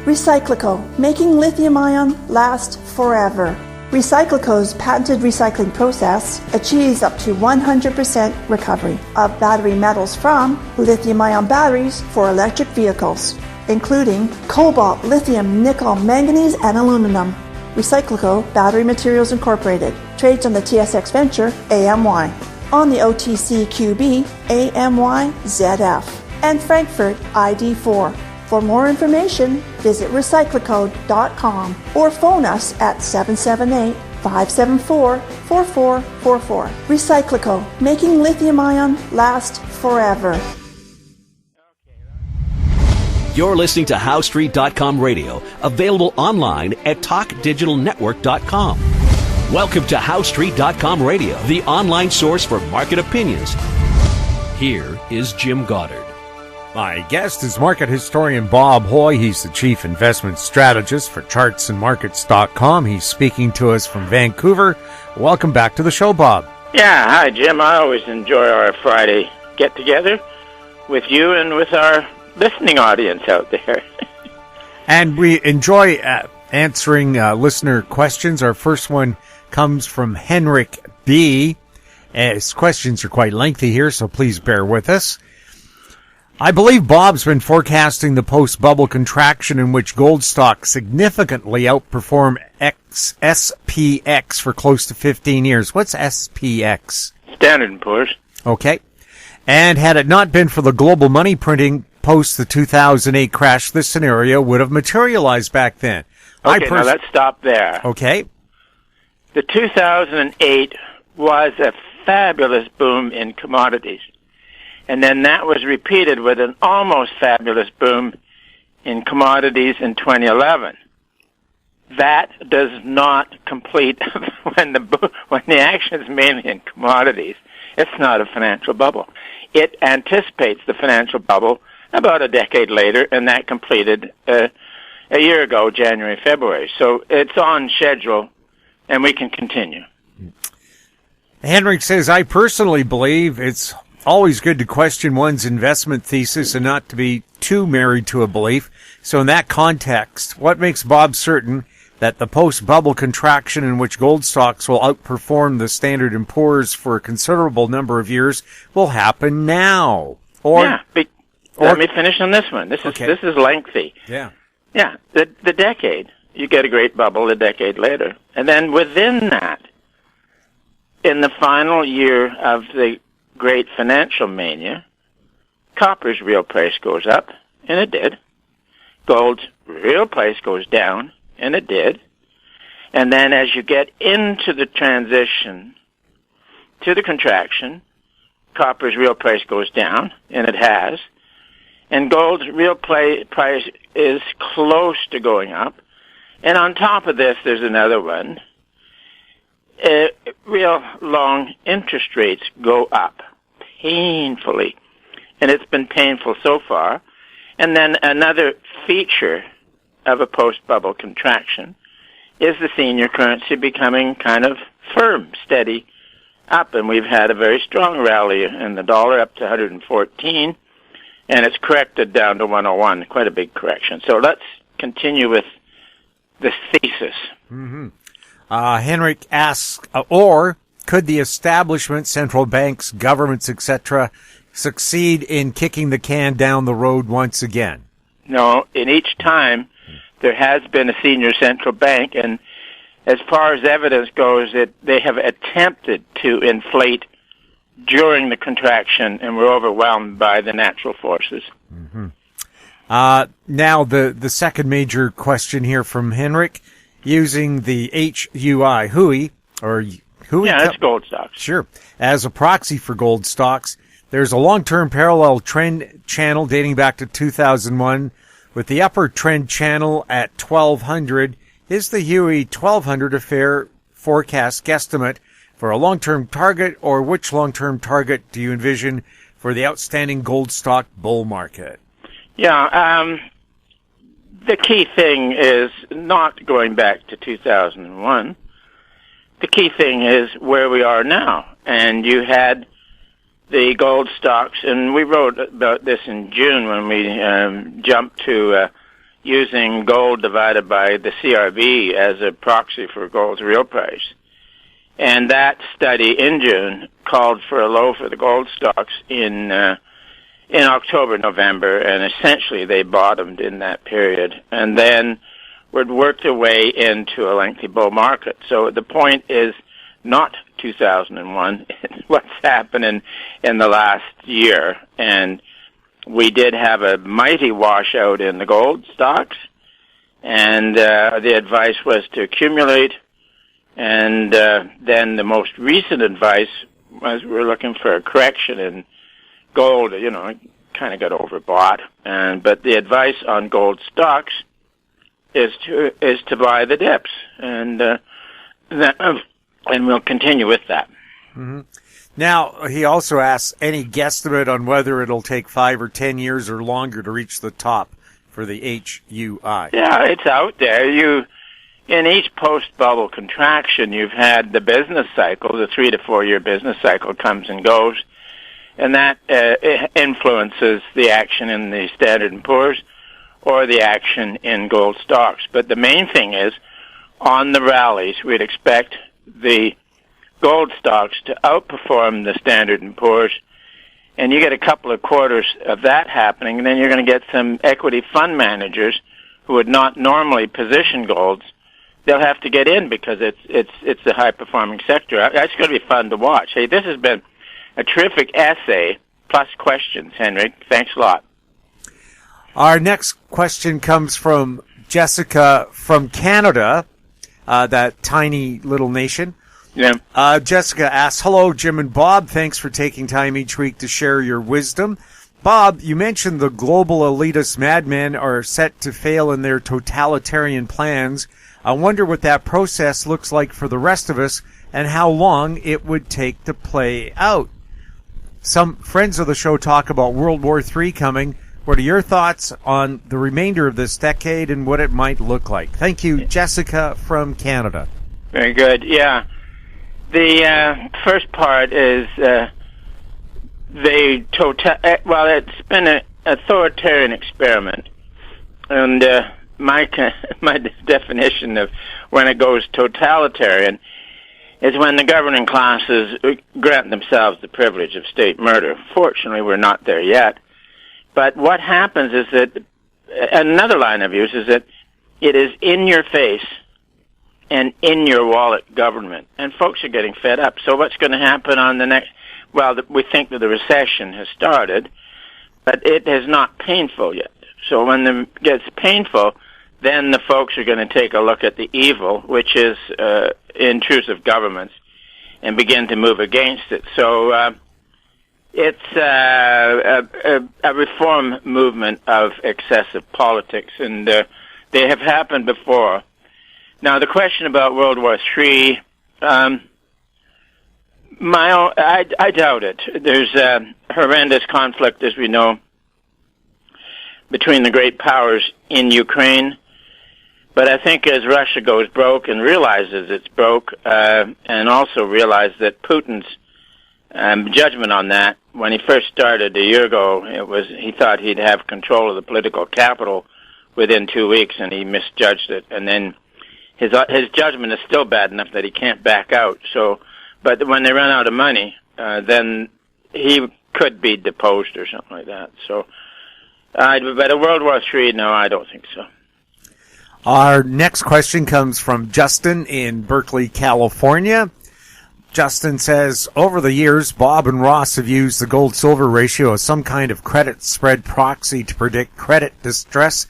Recyclical, making lithium-ion last forever. Recyclical's patented recycling process achieves up to 100% recovery of battery metals from lithium-ion batteries for electric vehicles, including cobalt, lithium, nickel, manganese, and aluminum. Recyclical Battery Materials Incorporated trades on the TSX Venture AMY, on the OTCQB AMYZF, and Frankfurt ID4. For more information, visit recyclical.com or phone us at 778-574-4444. Recyclical, making lithium-ion last forever. You're listening to HowStreet.com radio, available online at TalkDigitalNetwork.com. Welcome to HowStreet.com radio, the online source for market opinions. Here is Jim Goddard. My guest is market historian Bob Hoye. He's the chief investment strategist for chartsandmarkets.com. He's speaking to us from Vancouver. Welcome back to the show, Bob. Yeah, hi, Jim. I always enjoy our Friday get-together with you and with our listening audience out there. And we enjoy answering listener questions. Our first one comes from Henrik B. His questions are quite lengthy here, so please bear with us. I believe Bob's been forecasting the post-bubble contraction in which gold stocks significantly outperform SPX for close to 15 years. What's SPX? Standard & Poor's. Okay. And had it not been for the global money printing post the 2008 crash, this scenario would have materialized back then. Okay, now let's stop there. Okay. The 2008 was a fabulous boom in commodities. And then that was repeated with an almost fabulous boom in commodities in 2011. That does not complete when the action is mainly in commodities. It's not a financial bubble. It anticipates the financial bubble about a decade later, and that completed a year ago, January, February. So it's on schedule, and we can continue. Henrik says, I personally believe it's always good to question one's investment thesis and not to be too married to a belief. So in that context, what makes Bob certain that the post-bubble contraction in which gold stocks will outperform the Standard & Poor's for a considerable number of years will happen now? Let me finish on this one. This is lengthy. Yeah. Yeah, the decade. You get a great bubble a decade later. And then within that, in the final year of the great financial mania, copper's real price goes up, and it did. Gold's real price goes down, and it did. And then as you get into the transition to the contraction, copper's real price goes down, and it has. And gold's real price is close to going up. And on top of this, there's another one. Real long interest rates go up painfully, and it's been painful so far. And then another feature of a post-bubble contraction is the senior currency becoming kind of firm, steady up, and we've had a very strong rally in the dollar up to 114, and it's corrected down to 101, quite a big correction. So let's continue with the thesis. Mm-hmm. Henrik asks, or could the establishment, central banks, governments, etc., succeed in kicking the can down the road once again? No, in each time there has been a senior central bank, and as far as evidence goes, they have attempted to inflate during the contraction and were overwhelmed by the natural forces. Mm-hmm. Now, the second major question here from Henrik, using the Hoye, or Hoye. Yeah, that's gold stocks. Sure. As a proxy for gold stocks, there's a long-term parallel trend channel dating back to 2001 with the upper trend channel at 1200. Is the Hoye 1200 a fair forecast guesstimate for a long-term target, or which long-term target do you envision for the outstanding gold stock bull market? Yeah, the key thing is not going back to 2001. The key thing is where we are now. And you had the gold stocks, and we wrote about this in June when we jumped to using gold divided by the CRB as a proxy for gold's real price. And that study in June called for a low for the gold stocks in October, November, and essentially they bottomed in that period. And then would work their way into a lengthy bull market. So the point is not 2001, it's what's happening in the last year. And we did have a mighty washout in the gold stocks, and the advice was to accumulate. And then the most recent advice was we're looking for a correction in gold. You know, it kind of got overbought. But the advice on gold stocks is to buy the dips, and we'll continue with that. Mm-hmm. Now, he also asks any guesstimate on whether it'll take 5 or 10 years or longer to reach the top for the HUI. Yeah, it's out there. In each post-bubble contraction, you've had the business cycle, the 3 to 4 year business cycle comes and goes, and that influences the action in the Standard & Poor's or the action in gold stocks. But the main thing is, on the rallies, we'd expect the gold stocks to outperform the Standard & Poor's, and you get a couple of quarters of that happening, and then you're going to get some equity fund managers who would not normally position golds. They'll have to get in because it's a high-performing sector. It's going to be fun to watch. Hey, this has been a terrific essay, plus questions, Henrik. Thanks a lot. Our next question comes from Jessica from Canada, that tiny little nation. Yeah. Jessica asks, hello, Jim and Bob. Thanks for taking time each week to share your wisdom. Bob, you mentioned the global elitist madmen are set to fail in their totalitarian plans. I wonder what that process looks like for the rest of us and how long it would take to play out. Some friends of the show talk about World War III coming. What are your thoughts on the remainder of this decade and what it might look like? Thank you, Jessica from Canada. Very good. Yeah. The first part is it's been an authoritarian experiment, and my definition of when it goes totalitarian is when the governing classes grant themselves the privilege of state murder. Fortunately, we're not there yet. But what happens is that another line of use is that it is in your face and in your wallet government. And folks are getting fed up. So what's going to happen on the next... Well, we think that the recession has started, but it is not painful yet. So when it gets painful, then the folks are going to take a look at the evil, which is intrusive governments, and begin to move against it. So it's a reform movement of excessive politics, and they have happened before. Now, the question about World War III, I doubt it. There's a horrendous conflict, as we know, between the great powers in Ukraine. But I think as Russia goes broke and realizes it's broke, and also realizes that Putin's judgment on that, when he first started a year ago, he thought he'd have control of the political capital within 2 weeks, and he misjudged it. And then his judgment is still bad enough that he can't back out. So, but when they run out of money, then he could be deposed or something like that. So, but a World War III, no, I don't think so. Our next question comes from Justin in Berkeley, California. Justin says, over the years, Bob and Ross have used the gold-silver ratio as some kind of credit spread proxy to predict credit distress.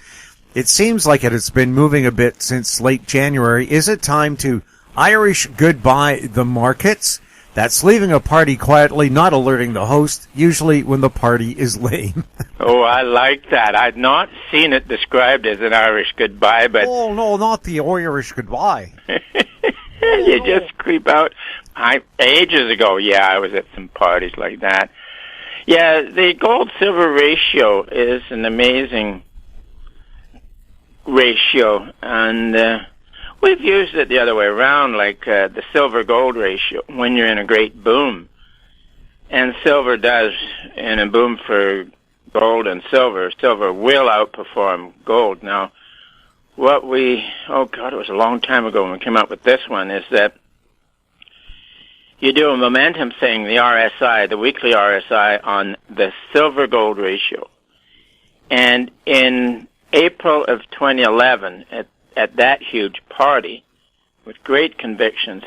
It seems like it has been moving a bit since late January. Is it time to Irish goodbye the markets? That's leaving a party quietly, not alerting the host, usually when the party is lame. Oh, I like that. I've not seen it described as an Irish goodbye, but... Oh, no, not the Irish goodbye. You just creep out. Ages ago, I was at some parties like that. Yeah, the gold-silver ratio is an amazing ratio, and we've used it the other way around, like the silver-gold ratio, when you're in a great boom. And silver does, in a boom for gold and silver will outperform gold. Now, it was a long time ago when we came up with this one, is that you do a momentum thing, the RSI, the weekly RSI, on the silver-gold ratio. And in April of 2011, at that huge party, with great convictions,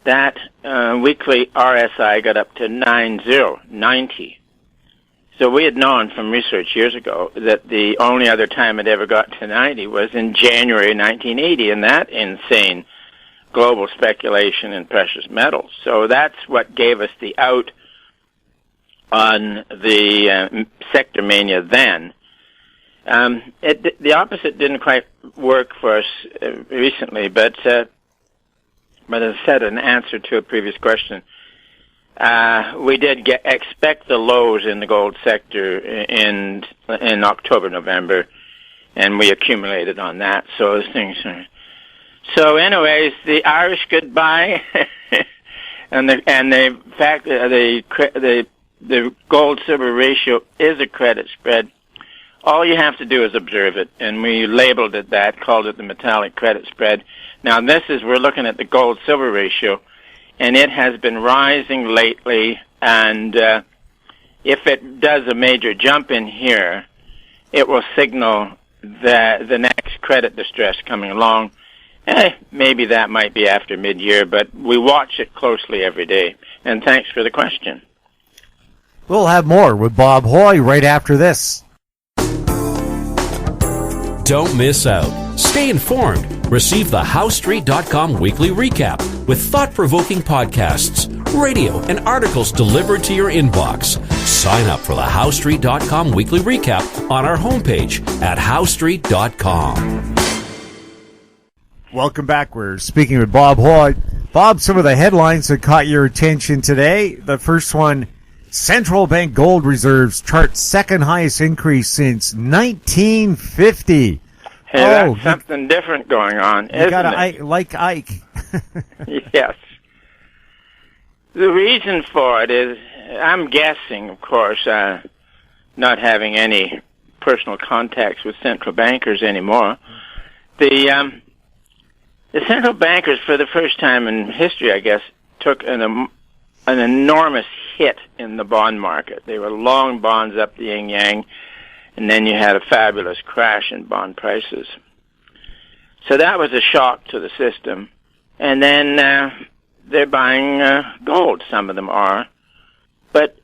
that weekly RSI got up to 90. So we had known from research years ago that the only other time it ever got to 90 was in January 1980, in that insane global speculation in precious metals. So that's what gave us the out on the sector mania then. The opposite didn't quite work for us recently, but as I said, in answer to a previous question, we did expect the lows in the gold sector in October, November, and we accumulated on that. So So, anyways, the Irish goodbye, and the fact that the gold silver ratio is a credit spread. All you have to do is observe it, and we labeled it that, called it the metallic credit spread. Now, we're looking at the gold silver ratio, and it has been rising lately, and if it does a major jump in here, it will signal the next credit distress coming along. Maybe that might be after mid-year, but we watch it closely every day. And thanks for the question. We'll have more with Bob Hoye right after this. Don't miss out. Stay informed. Receive the HowStreet.com weekly recap with thought-provoking podcasts, radio, and articles delivered to your inbox. Sign up for the HowStreet.com weekly recap on our homepage at HowStreet.com. Welcome back. We're speaking with Bob Hoye. Bob, some of the headlines that caught your attention today. The first one, central bank gold reserves chart second highest increase since 1950. Hey, that's something different going on, isn't it? Like Ike. Yes. The reason for it is, I'm guessing, of course, not having any personal contacts with central bankers anymore, the central bankers, for the first time in history, I guess, took an enormous hit in the bond market. They were long bonds up the yin-yang, and then you had a fabulous crash in bond prices. So that was a shock to the system. And then they're buying gold, some of them are. But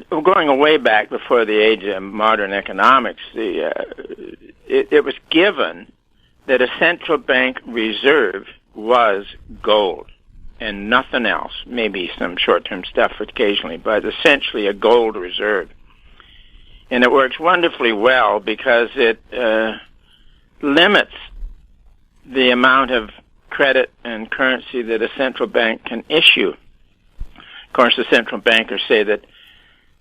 going way back before the age of modern economics, it was given that a central bank reserve was gold and nothing else. Maybe some short-term stuff occasionally, but essentially a gold reserve. And it works wonderfully well because it limits the amount of credit and currency that a central bank can issue. Of course, the central bankers say that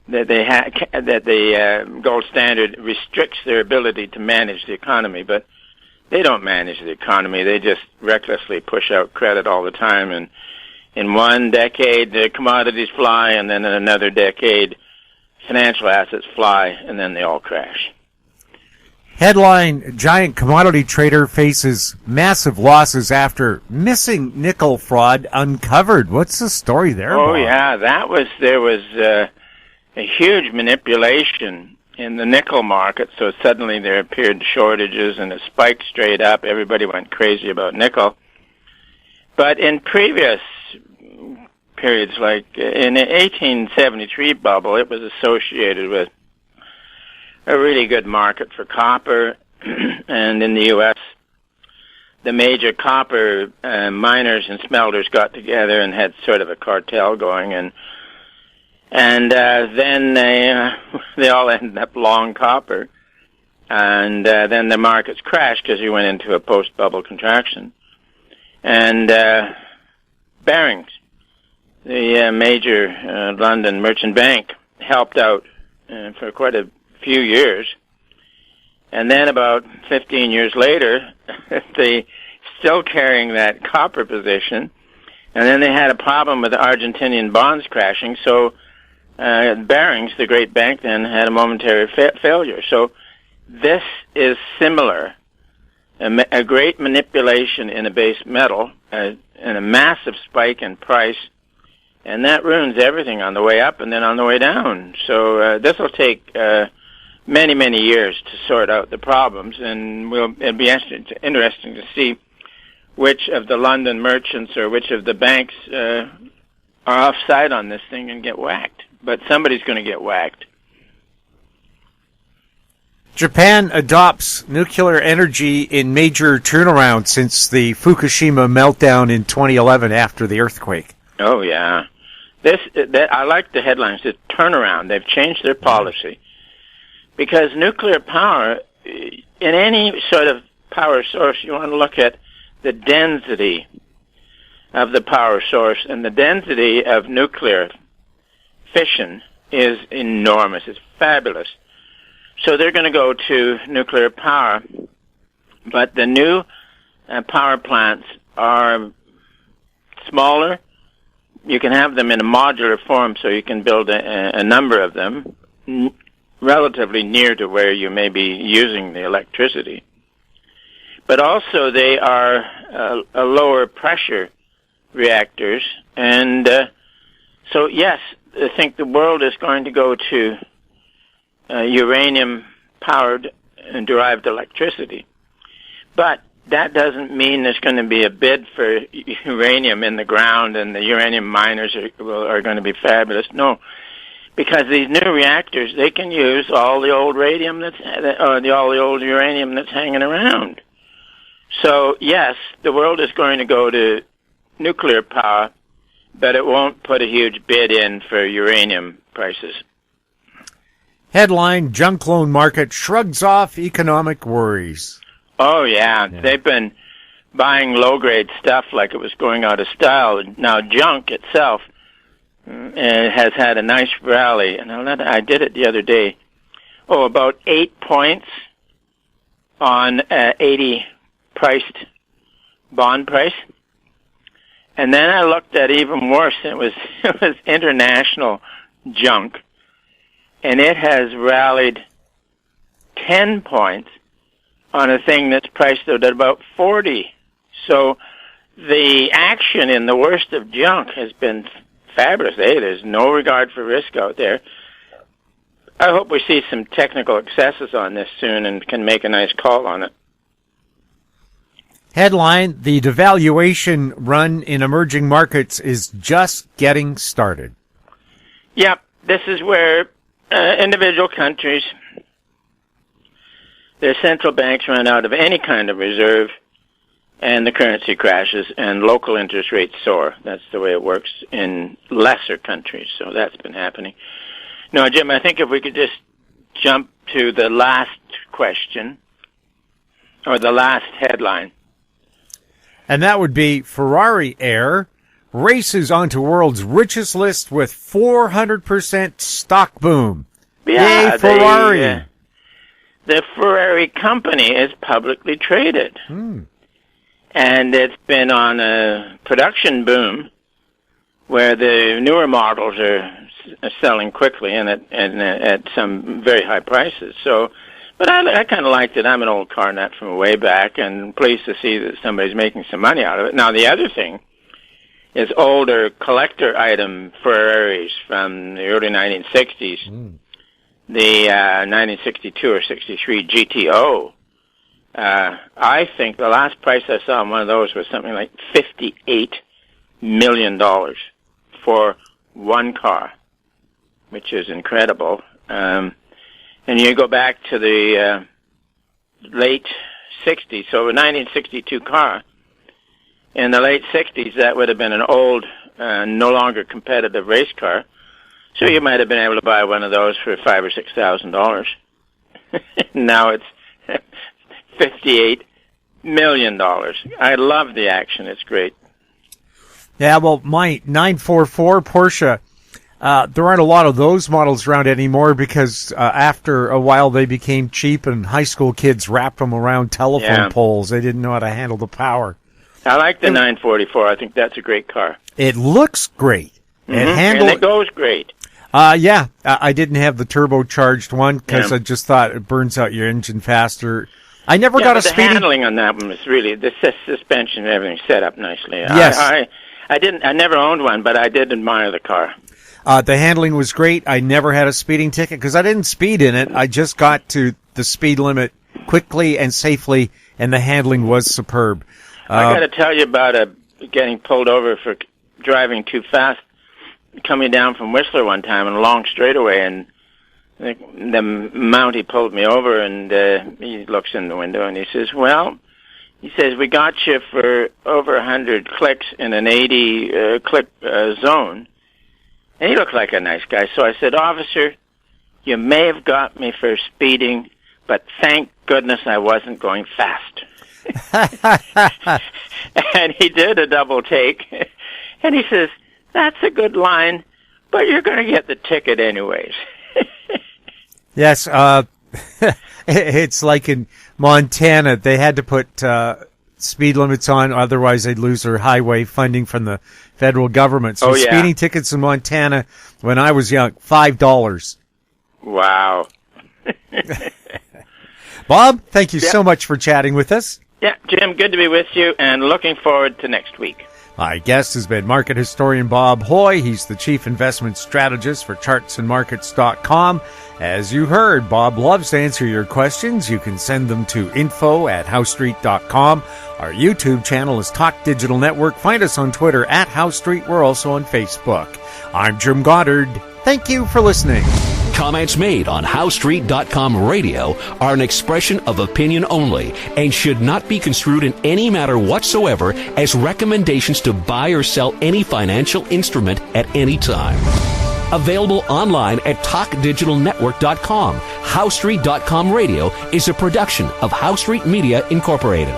the gold standard restricts their ability to manage the economy, but they don't manage the economy. They just recklessly push out credit all the time. And in one decade, the commodities fly, and then in another decade, financial assets fly, and then they all crash. Headline, giant commodity trader faces massive losses after missing nickel fraud uncovered. What's the story there, Oh, Bob? yeah, there was a huge manipulation in the nickel market, so suddenly there appeared shortages and it spiked straight up. Everybody went crazy about nickel. But in previous periods, like in the 1873 bubble, it was associated with a really good market for copper. And in the U.S., the major copper miners and smelters got together and had sort of a cartel going, and then they all ended up long copper, and then the markets crashed because you went into a post-bubble contraction. And Barings, the major London merchant bank, helped out for quite a few years. And then about 15 years later, they still carrying that copper position, and then they had a problem with the Argentinian bonds crashing, so Barings, the great bank, then had a momentary failure. So this is similar a great manipulation in a base metal, and a massive spike in price, and that ruins everything on the way up and then on the way down. So this will take many, many years to sort out the problems, and it'll be interesting to see which of the London merchants or which of the banks are offside on this thing and get whacked. But somebody's going to get whacked. Japan adopts nuclear energy in major turnaround since the Fukushima meltdown in 2011 after the earthquake. Oh, yeah. I like the headlines. It's turnaround. They've changed their policy. Because nuclear power, in any sort of power source, you want to look at the density of the power source, and the density of nuclear fission is enormous. It's fabulous. So they're going to go to nuclear power, but the new power plants are smaller. You can have them in a modular form, so you can build a number of them relatively near to where you may be using the electricity. But also they are a lower pressure reactors, and so yes, I think the world is going to go to uranium-powered and derived electricity. But that doesn't mean there's going to be a bid for uranium in the ground and the uranium miners are going to be fabulous. No, because these new reactors, they can use all the old radium all the old uranium that's hanging around. So yes, the world is going to go to nuclear power, but it won't put a huge bid in for uranium prices. Headline, junk loan market shrugs off economic worries. Oh, yeah. They've been buying low-grade stuff like it was going out of style. Now, junk itself has had a nice rally, and I did it the other day. Oh, about 8 points on 80 priced bond price. And then I looked at even worse. It was international junk. And it has rallied 10 points on a thing that's priced at about 40. So the action in the worst of junk has been fabulous. Hey, there's no regard for risk out there. I hope we see some technical excesses on this soon and can make a nice call on it. Headline, the devaluation run in emerging markets is just getting started. Yep, this is where individual countries, their central banks run out of any kind of reserve, and the currency crashes, and local interest rates soar. That's the way it works in lesser countries, so that's been happening. Now, Jim, I think if we could just jump to the last question, or the last headline. And that would be Ferrari heir races onto world's richest list with 400% stock boom. Yeah, yay, Ferrari. The Ferrari company is publicly traded. And it's been on a production boom where the newer models are selling quickly and at some very high prices. So, but I kind of liked it. I'm an old car nut from way back and pleased to see that somebody's making some money out of it. Now, the other thing is older collector item Ferraris from the early 1960s. The 1962 or 63 GTO. I think the last price I saw on one of those was something like $58 million for one car, which is incredible. And you go back to the late 60s, so a 1962 car. In the late 60s, that would have been an old, no longer competitive race car. So you might have been able to buy one of those for $5,000 or $6,000. Now it's $58 million. I love the action. It's great. Yeah, well, my 944 Porsche, there aren't a lot of those models around anymore because after a while they became cheap and high school kids wrapped them around telephone poles. They didn't know how to handle the power. I like the 944. I think that's a great car. It looks great. And it goes great. I didn't have the turbocharged one because I just thought it burns out your engine faster. I never got a the speeding. handling on that one was really the suspension and everything set up nicely. Yes. I never owned one, but I did admire the car. The handling was great. I never had a speeding ticket because I didn't speed in it. I just got to the speed limit quickly and safely, and the handling was superb. I got to tell you about getting pulled over for driving too fast, coming down from Whistler one time in a long straightaway, and the Mountie pulled me over, and he looks in the window and he says, "Well," he says, "we got you for over 100 clicks in an 80 click zone." And he looked like a nice guy. So I said, "Officer, you may have got me for speeding, but thank goodness I wasn't going fast." And he did a double take. And he says, "That's a good line, but you're going to get the ticket anyways." Yes, it's like in Montana, they had to put speed limits on, otherwise they'd lose their highway funding from the federal government. So speeding tickets in Montana, when I was young, $5. Wow. Bob, thank you so much for chatting with us. Yeah, Jim, good to be with you, and looking forward to next week. My guest has been market historian Bob Hoye. He's the chief investment strategist for chartsandmarkets.com. As you heard, Bob loves to answer your questions. You can send them to info@howstreet.com. Our YouTube channel is Talk Digital Network. Find us on Twitter @HowStreet. We're also on Facebook. I'm Jim Goddard. Thank you for listening. Comments made on HowStreet.com radio are an expression of opinion only and should not be construed in any matter whatsoever as recommendations to buy or sell any financial instrument at any time. Available online at TalkDigitalNetwork.com. HowStreet.com radio is a production of HowStreet Media Incorporated.